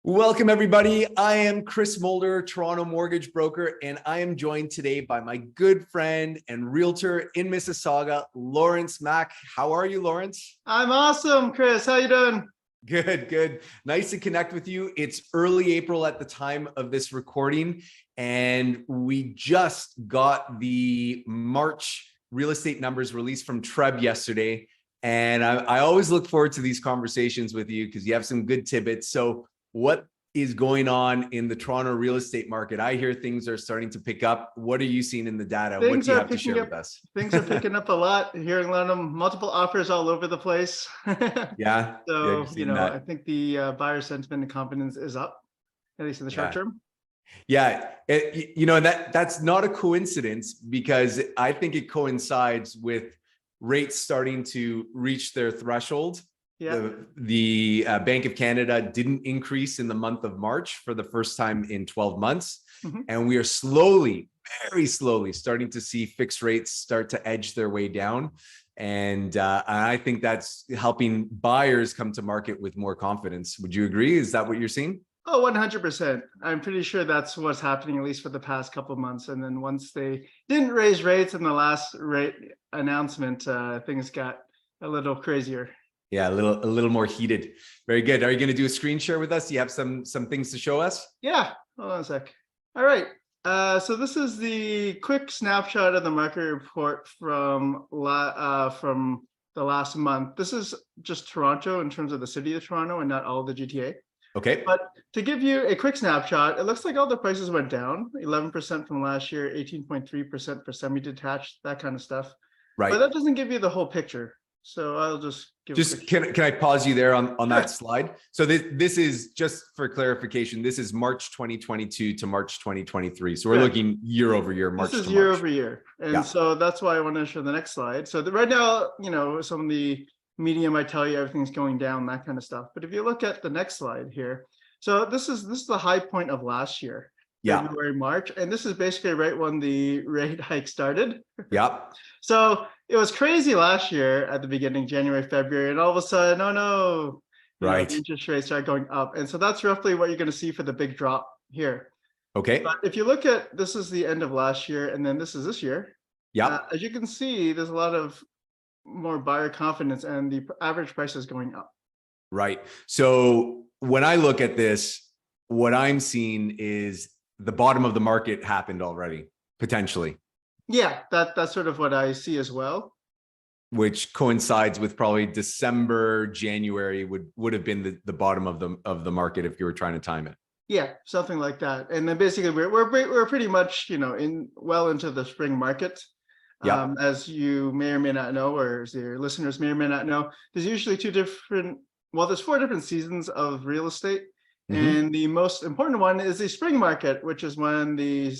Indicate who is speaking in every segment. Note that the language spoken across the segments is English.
Speaker 1: Welcome, everybody. I am Chris Mulder, Toronto mortgage broker, and I am joined today by my good friend and realtor in Mississauga, Lawrence Mack. How are you, Lawrence?
Speaker 2: I'm awesome, Chris. How you doing?
Speaker 1: Good, good. Nice to connect with you. It's early April at the time of this recording, and we just got the March real estate numbers released from TREB yesterday. And I always look forward to these conversations with you because you have some good tidbits. So what is going on in the Toronto real estate market? I hear things are starting to pick up. What are you seeing in the data? What do you have to share with us?
Speaker 2: Things are picking up a lot. Hearing a lot of them, multiple offers all over the place.
Speaker 1: Yeah.
Speaker 2: So, I think the buyer sentiment and confidence is up, at least in the short term.
Speaker 1: Yeah. That's not a coincidence because I think it coincides with rates starting to reach their threshold.
Speaker 2: Yeah.
Speaker 1: The Bank of Canada didn't increase in the month of March for the first time in 12 months. Mm-hmm. And we are slowly, very slowly starting to see fixed rates start to edge their way down. And I think that's helping buyers come to market with more confidence. Would you agree? Is that what you're seeing?
Speaker 2: Oh, 100%. I'm pretty sure that's what's happening, at least for the past couple of months. And then once they didn't raise rates in the last rate announcement, things got a little crazier.
Speaker 1: Yeah, a little more heated. Very good. Are you going to do a screen share with us? Do you have some things to show us?
Speaker 2: Yeah, hold on a sec. All right. So this is the quick snapshot of the market report from the last month. This is just Toronto in terms of the city of Toronto and not all of the GTA.
Speaker 1: Okay.
Speaker 2: But to give you a quick snapshot, it looks like all the prices went down 11% from last year, 18.3% for semi-detached, that kind of stuff.
Speaker 1: Right.
Speaker 2: But that doesn't give you the whole picture. So I'll just give
Speaker 1: can I pause you there on that slide? So this is just for clarification. This is March 2022 to March 2023. So we're looking year over year, March to March.
Speaker 2: This is year over year. And so that's why I want to show the next slide. So right now, some of the medium, I tell you everything's going down, that kind of stuff. But if you look at the next slide here, so this is the high point of last year. February, March, and this is basically right when the rate hike started.
Speaker 1: Yeah.
Speaker 2: So it was crazy last year at the beginning, January, February, and all of a sudden, the interest rates start going up. And so that's roughly what you're going to see for the big drop here.
Speaker 1: Okay.
Speaker 2: But if you look at, this is the end of last year, and then this is this year.
Speaker 1: Yeah.
Speaker 2: As you can see, there's a lot of more buyer confidence and the average price is going up. Right.
Speaker 1: So when I look at this, what I'm seeing is the bottom of the market happened already, potentially.
Speaker 2: Yeah, that's sort of what I see as well.
Speaker 1: Which coincides with probably December, January would have been the bottom of the market if you were trying to time it.
Speaker 2: Yeah, something like that. And then basically we're pretty much well into the spring market.
Speaker 1: Yeah.
Speaker 2: As you may or may not know, or as your listeners may or may not know, there's usually there's 4 different seasons of real estate. Mm-hmm. And the most important one is the spring market, which is when the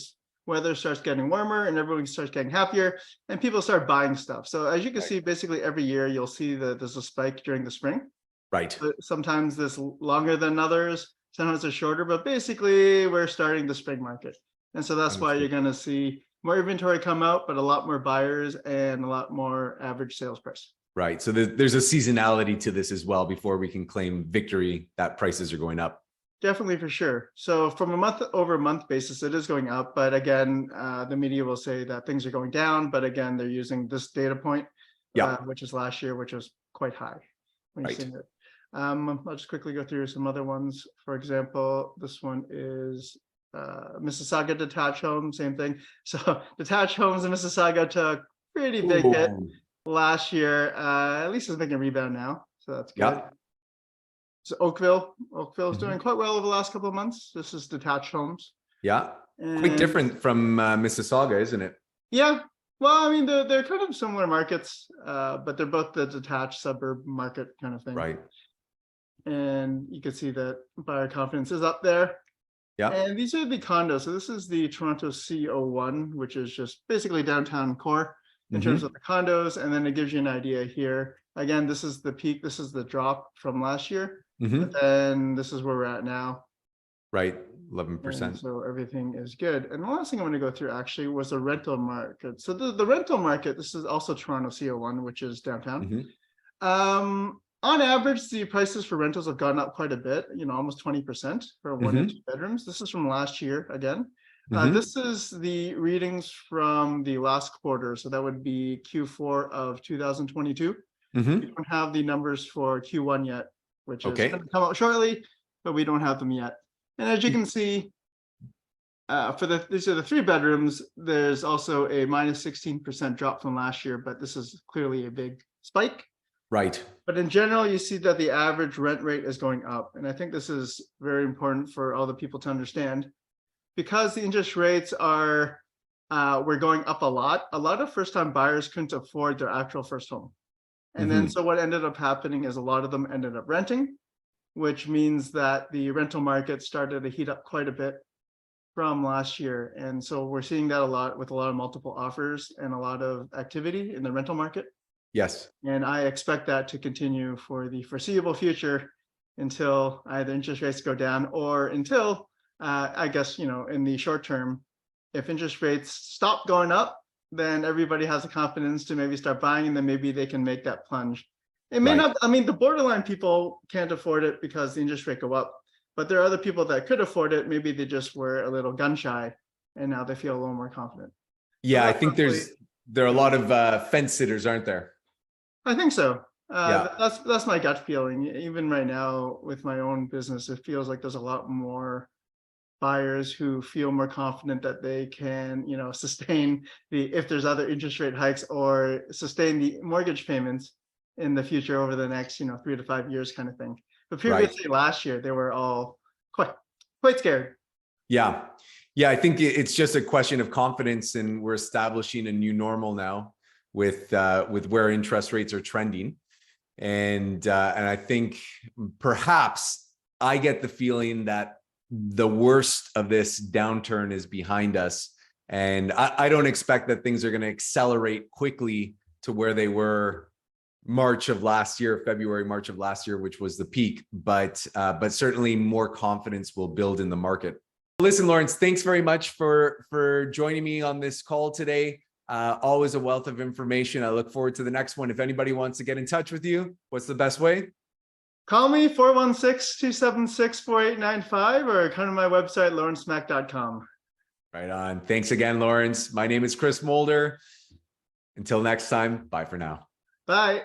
Speaker 2: weather starts getting warmer and everyone starts getting happier and people start buying stuff. So as you can see, basically every year you'll see that there's a spike during the spring.
Speaker 1: Right.
Speaker 2: Sometimes this longer than others, sometimes it's shorter, but basically we're starting the spring market. And so that's why you're going to see more inventory come out, but a lot more buyers and a lot more average sales price.
Speaker 1: Right. So there's a seasonality to this as well before we can claim victory that prices are going up.
Speaker 2: Definitely, for sure. So from a month over month basis, it is going up. But again, the media will say that things are going down. But again, they're using this data point, which is last year, which was quite high. When you're seeing it. I'll just quickly go through some other ones. For example, this one is Mississauga detached homes, same thing. So detached homes in Mississauga took pretty big hit last year. At least it's making a rebound now. So that's good.
Speaker 1: Yeah.
Speaker 2: So Oakville is doing quite well over the last couple of months. This is detached homes.
Speaker 1: Yeah, quite different from Mississauga, isn't it?
Speaker 2: Yeah, well, I mean, they're kind of similar markets, but they're both the detached suburb market kind of thing.
Speaker 1: Right.
Speaker 2: And you can see that buyer confidence is up there.
Speaker 1: Yeah.
Speaker 2: And these are the condos. So this is the Toronto CO1, which is just basically downtown core in terms of the condos. And then it gives you an idea here. Again, this is the peak. This is the drop from last year. But then this is where we're at now.
Speaker 1: Right, 11%.
Speaker 2: So everything is good. And the last thing I'm going to go through actually was the rental market. So the rental market, this is also Toronto CO1, which is downtown. On average, the prices for rentals have gone up quite a bit, almost 20% for 1 and 2 bedrooms. This is from last year again. This is the readings from the last quarter. So that would be Q4 of 2022. We don't have the numbers for Q1 yet, which is going to come out shortly, but we don't have them yet. And as you can see, these are the 3 bedrooms. There's also a minus 16% drop from last year, but this is clearly a big spike.
Speaker 1: Right.
Speaker 2: But in general, you see that the average rent rate is going up. And I think this is very important for all the people to understand. Because the interest rates were going up a lot of first-time buyers couldn't afford their actual first home. And then so what ended up happening is a lot of them ended up renting, which means that the rental market started to heat up quite a bit from last year. And so we're seeing that a lot with a lot of multiple offers and a lot of activity in the rental market.
Speaker 1: Yes.
Speaker 2: And I expect that to continue for the foreseeable future until either interest rates go down or until, I guess, in the short term, if interest rates stop going up, then everybody has the confidence to maybe start buying, and then maybe they can make that plunge. It may not, the borderline people can't afford it because the interest rate go up, but there are other people that could afford it. Maybe they just were a little gun shy and now they feel a little more confident.
Speaker 1: Yeah, I think there are a lot of fence sitters, aren't there?
Speaker 2: I think so. That's my gut feeling. Even right now with my own business, it feels like there's a lot more buyers who feel more confident that they can, sustain if there's other interest rate hikes, or sustain the mortgage payments in the future over the next, 3 to 5 years kind of thing. But previously last year, they were all quite scared.
Speaker 1: Yeah. Yeah. I think it's just a question of confidence, and we're establishing a new normal now with where interest rates are trending. And I think perhaps I get the feeling that the worst of this downturn is behind us. And I don't expect that things are going to accelerate quickly to where they were March of last year, February, March of last year, which was the peak, but certainly more confidence will build in the market. Listen, Lawrence, thanks very much for joining me on this call today. Always a wealth of information. I look forward to the next one. If anybody wants to get in touch with you, what's the best way?
Speaker 2: Call me 416-276-4895 or come to my website, lawrencemack.com.
Speaker 1: Right on. Thanks again, Lawrence. My name is Chris Mulder. Until next time, bye for now.
Speaker 2: Bye.